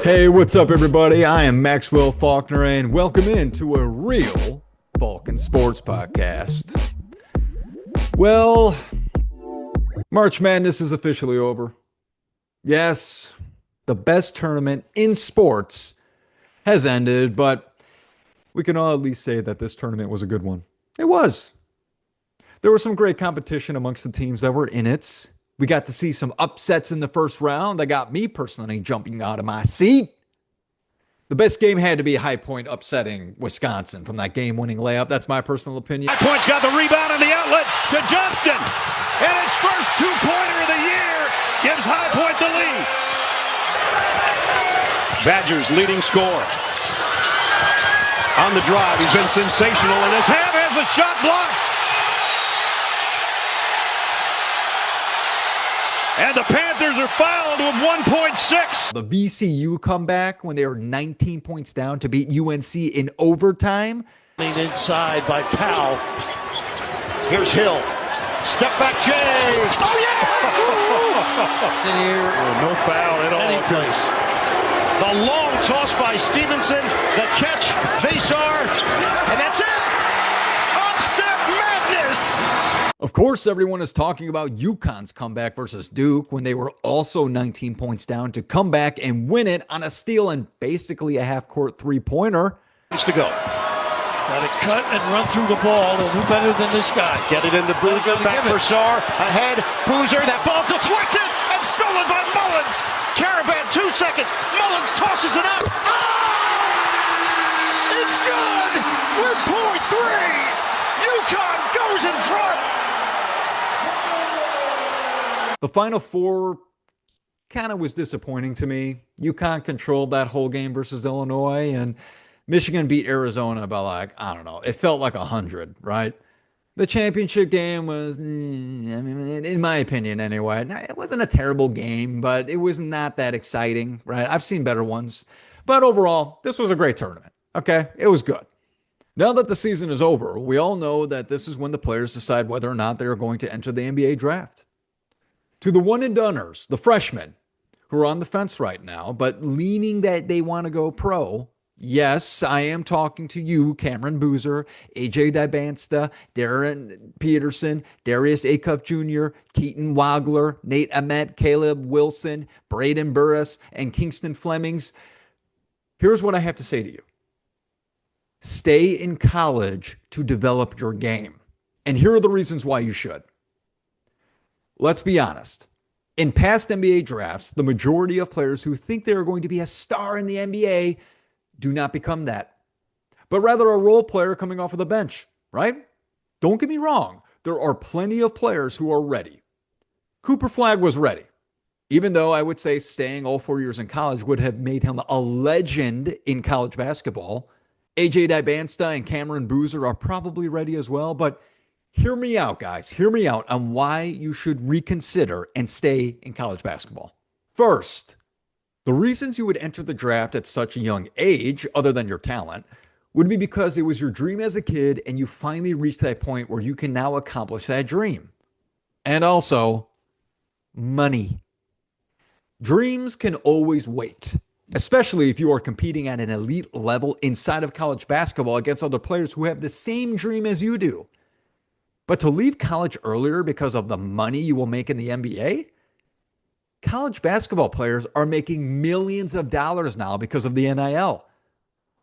Hey, what's up, everybody? I am Maxwell Faulkner, and welcome into a real Falcon Sports Podcast. Well, March Madness is officially over. Yes, the best tournament in sports has ended, but we can all at least say that this tournament was a good one. It was. There was some great competition amongst the teams that were in it. We got to see some upsets in the first round that got me personally jumping out of my seat. The best game had to be High Point upsetting Wisconsin from that game-winning layup. That's my personal opinion. High Point's got the rebound and the outlet to Johnston. And his first two-pointer of the year gives High Point the lead. Badgers leading scorer. On the drive, he's been sensational, and his half has the shot blocked. And the Panthers are fouled with 1.6. The VCU comeback when they were 19 points down to beat UNC in overtime. Inside by Powell. Here's Hill. Step back, Jay. Oh, yeah! No foul at all. The long toss by Stevenson. The catch, Vasar. And that's it. Upset madness. Of course, everyone is talking about UConn's comeback versus Duke when they were also 19 points down to come back and win it on a steal and basically a half-court three-pointer. To go. Got to cut and run through the ball. They'll do better than this guy. Get it into Boozer. Back for Sarr. Ahead. Boozer. That ball deflected and stolen by Mullins. Caravan, 2 seconds. Mullins tosses it up. Ah! It's good. We're point three. UConn goes in front. The Final Four kind of was disappointing to me. UConn controlled that whole game versus Illinois, and Michigan beat Arizona by it felt like 100, right? The championship game was, in my opinion anyway, it wasn't a terrible game, but it was not that exciting, right? I've seen better ones. But overall, this was a great tournament, okay? It was good. Now that the season is over, we all know that this is when the players decide whether or not they are going to enter the NBA draft. To the one-and-doneers, the freshmen, who are on the fence right now, but leaning that they want to go pro, yes, I am talking to you, Cameron Boozer, AJ Dybantsta, Darren Peterson, Darius Acuff Jr., Keaton Wagler, Nate Ahmet, Caleb Wilson, Braden Burris, and Kingston Flemings. Here's what I have to say to you. Stay in college to develop your game. And here are the reasons why you should. Let's be honest. In past NBA drafts, the majority of players who think they are going to be a star in the NBA do not become that, but rather a role player coming off of the bench, right? Don't get me wrong. There are plenty of players who are ready. Cooper Flagg was ready, even though I would say staying all 4 years in college would have made him a legend in college basketball. AJ Dybantsta and Cameron Boozer are probably ready as well, but hear me out, guys. Hear me out on why you should reconsider and stay in college basketball. First, the reasons you would enter the draft at such a young age, other than your talent, would be because it was your dream as a kid and you finally reached that point where you can now accomplish that dream. And also, money. Dreams can always wait, especially if you are competing at an elite level inside of college basketball against other players who have the same dream as you do. But to leave college earlier because of the money you will make in the NBA? College basketball players are making millions of dollars now because of the NIL.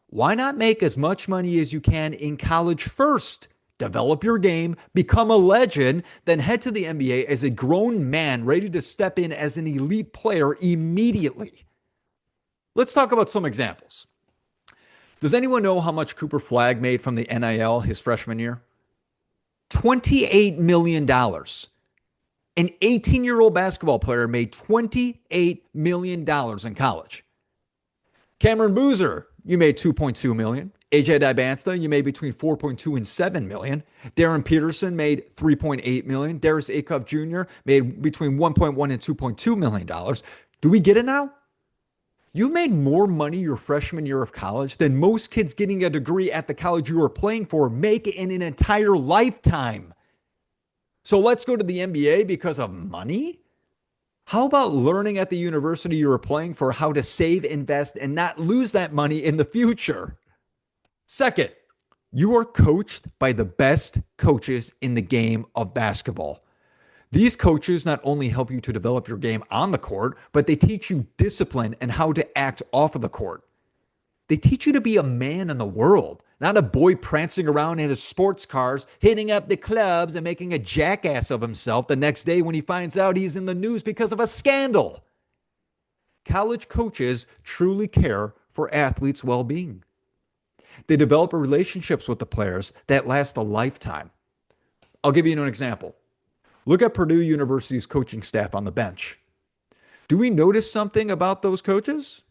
Why not make as much money as you can in college first? Develop your game, become a legend, then head to the NBA as a grown man ready to step in as an elite player immediately. Let's talk about some examples. Does anyone know how much Cooper Flagg made from the NIL his freshman year? $28 million. An 18-year-old basketball player made $28 million in college. Cameron Boozer, you made $2.2 million. AJ Dybantsta, you made between $4.2 and $7 million. Darren Peterson made $3.8 million. Darius Acuff Jr. made between $1.1 and $2.2 million. Do we get it now? You made more money your freshman year of college than most kids getting a degree at the college you were playing for make in an entire lifetime. So let's go to the NBA because of money? How about learning at the university you were playing for how to save, invest, and not lose that money in the future? Second, you are coached by the best coaches in the game of basketball. These coaches not only help you to develop your game on the court, but they teach you discipline and how to act off of the court. They teach you to be a man in the world, not a boy prancing around in his sports cars, hitting up the clubs and making a jackass of himself the next day when he finds out he's in the news because of a scandal. College coaches truly care for athletes' well-being. They develop relationships with the players that last a lifetime. I'll give you an example. Look at Purdue University's coaching staff on the bench. Do we notice something about those coaches?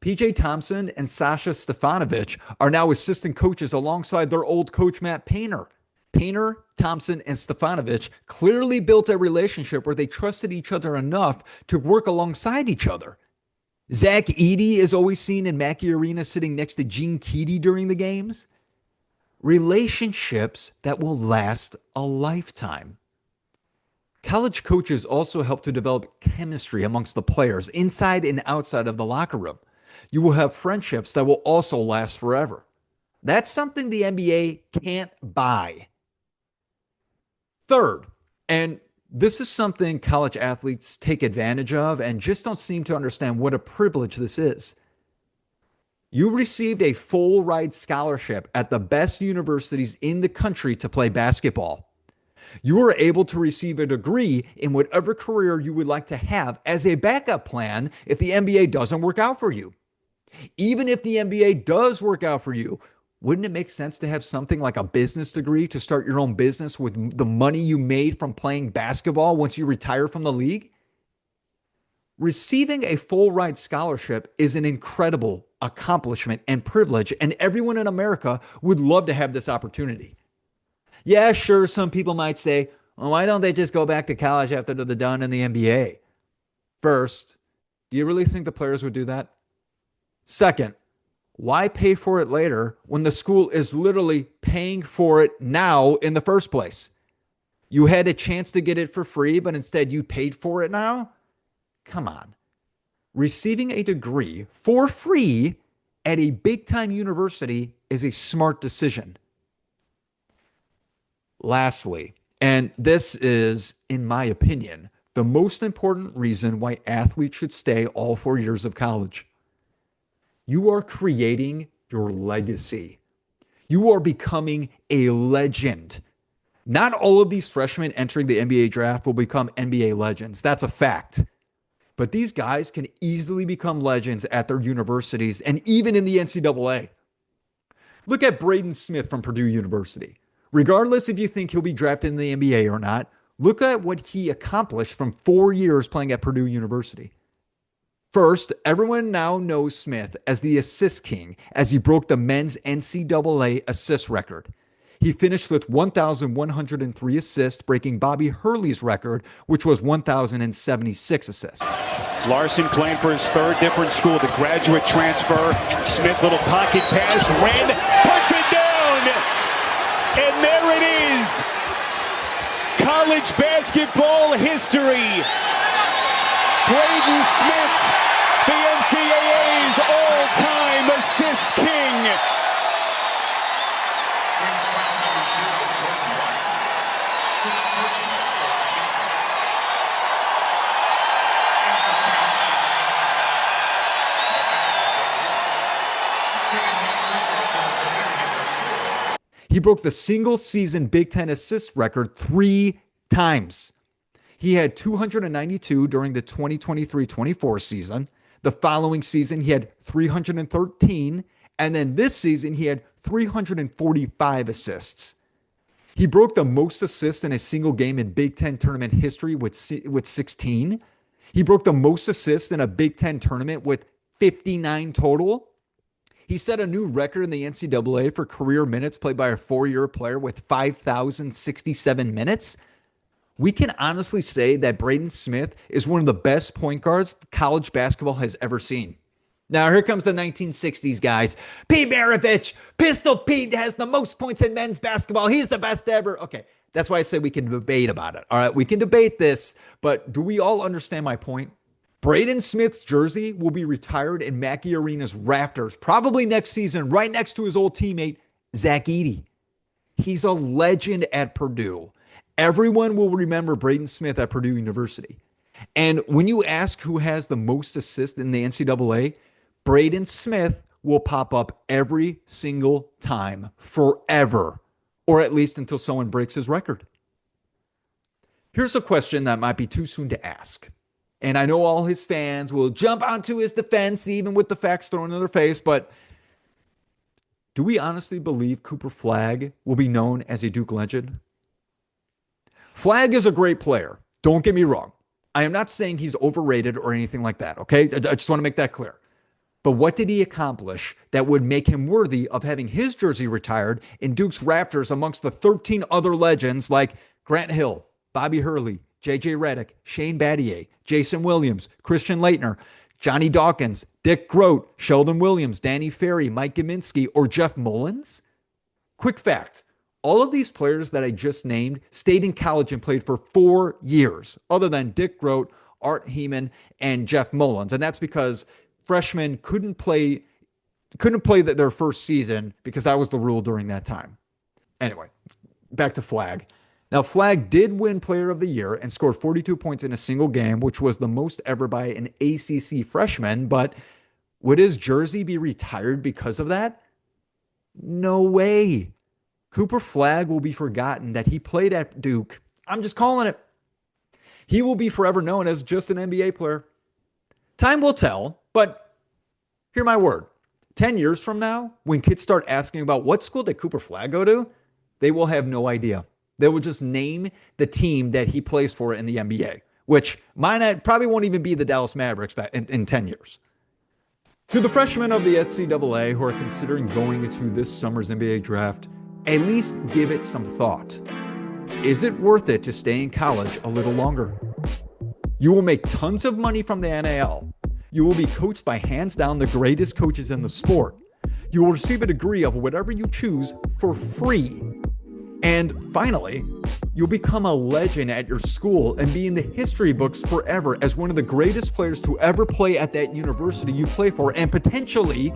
PJ Thompson and Sasha Stefanovic are now assistant coaches alongside their old coach, Matt Painter. Painter, Thompson, and Stefanovic clearly built a relationship where they trusted each other enough to work alongside each other. Zach Edey is always seen in Mackey Arena sitting next to Gene Keady during the games. Relationships that will last a lifetime. College coaches also help to develop chemistry amongst the players inside and outside of the locker room. You will have friendships that will also last forever. That's something the NBA can't buy. Third, and this is something college athletes take advantage of and just don't seem to understand what a privilege this is. You received a full ride scholarship at the best universities in the country to play basketball. You are able to receive a degree in whatever career you would like to have as a backup plan if the NBA doesn't work out for you. Even if the NBA does work out for you, wouldn't it make sense to have something like a business degree to start your own business with the money you made from playing basketball once you retire from the league? Receiving a full ride scholarship is an incredible accomplishment and privilege, and everyone in America would love to have this opportunity. Yeah, sure, some people might say, well, why don't they just go back to college after they're done in the NBA? First, do you really think the players would do that? Second, why pay for it later when the school is literally paying for it now in the first place? You had a chance to get it for free, but instead you paid for it now? Come on. Receiving a degree for free at a big-time university is a smart decision. Lastly, and this is, in my opinion, the most important reason why athletes should stay all 4 years of college. You are creating your legacy. You are becoming a legend. Not all of these freshmen entering the NBA draft will become NBA legends. That's a fact. But these guys can easily become legends at their universities and even in the NCAA. Look at Braden Smith from Purdue University. Regardless if you think he'll be drafted in the NBA or not, look at what he accomplished from 4 years playing at Purdue University. First, everyone now knows Smith as the assist king as he broke the men's NCAA assist record. He finished with 1,103 assists, breaking Bobby Hurley's record, which was 1,076 assists. Larson playing for his third different school, the graduate transfer. Smith, little pocket pass, Wren puts it down! And there it is! College basketball history! Braden Smith, the NCAA's all-time assist king! He broke the single-season Big Ten assist record 3 times. He had 292 during the 2023-24 season. The following season, he had 313. And then this season, he had 345 assists. He broke the most assists in a single game in Big Ten tournament history with 16. He broke the most assists in a Big Ten tournament with 59 total. He set a new record in the NCAA for career minutes played by a 4-year player with 5,067 minutes. We can honestly say that Braden Smith is one of the best point guards college basketball has ever seen. Now, here comes the 1960s guys. Pete Maravich, Pistol Pete has the most points in men's basketball. He's the best ever. Okay, That's why I say we can debate about it. All right, we can debate this, but do we all understand my point? Braden Smith's jersey will be retired in Mackey Arena's rafters, probably next season, right next to his old teammate, Zach Edey. He's a legend at Purdue. Everyone will remember Braden Smith at Purdue University. And when you ask who has the most assists in the NCAA, Braden Smith will pop up every single time forever, or at least until someone breaks his record. Here's a question that might be too soon to ask. And I know all his fans will jump onto his defense, even with the facts thrown in their face, but do we honestly believe Cooper Flagg will be known as a Duke legend? Flagg is a great player. Don't get me wrong. I am not saying he's overrated or anything like that, okay? I just want to make that clear. But what did he accomplish that would make him worthy of having his jersey retired in Duke's rafters amongst the 13 other legends like Grant Hill, Bobby Hurley, J.J. Redick, Shane Battier, Jason Williams, Christian Laettner, Johnny Dawkins, Dick Groat, Sheldon Williams, Danny Ferry, Mike Gminski, or Jeff Mullins? Quick fact, all of these players that I just named stayed in college and played for 4 years, other than Dick Groat, Art Heeman, and Jeff Mullins. And that's because freshmen couldn't play their first season because that was the rule during that time. Anyway, back to Flagg. Now, Flagg did win Player of the Year and scored 42 points in a single game, which was the most ever by an ACC freshman. But would his jersey be retired because of that? No way. Cooper Flagg will be forgotten that he played at Duke. I'm just calling it. He will be forever known as just an NBA player. Time will tell, but hear my word. 10 years from now, when kids start asking about what school did Cooper Flagg go to, they will have no idea. They will just name the team that he plays for in the NBA, which probably won't even be the Dallas Mavericks back in 10 years. To the freshmen of the NCAA who are considering going into this summer's NBA draft, at least give it some thought. Is it worth it to stay in college a little longer? You will make tons of money from the NIL. You will be coached by hands down the greatest coaches in the sport. You will receive a degree of whatever you choose for free. And finally, you'll become a legend at your school and be in the history books forever as one of the greatest players to ever play at that university you play for, and potentially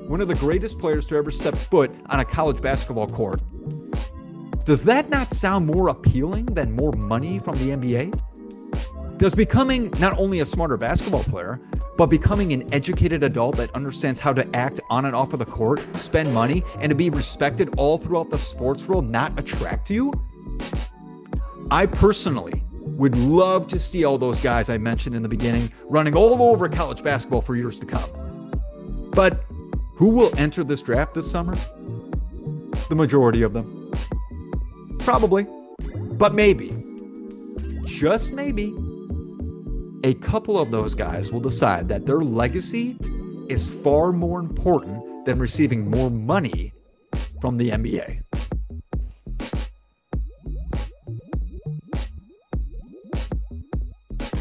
one of the greatest players to ever step foot on a college basketball court. Does that not sound more appealing than more money from the NBA? Does becoming not only a smarter basketball player, but becoming an educated adult that understands how to act on and off of the court, spend money, and to be respected all throughout the sports world not attract you? I personally would love to see all those guys I mentioned in the beginning running all over college basketball for years to come. But who will enter this draft this summer? The majority of them. Probably. But maybe, just maybe, a couple of those guys will decide that their legacy is far more important than receiving more money from the NBA.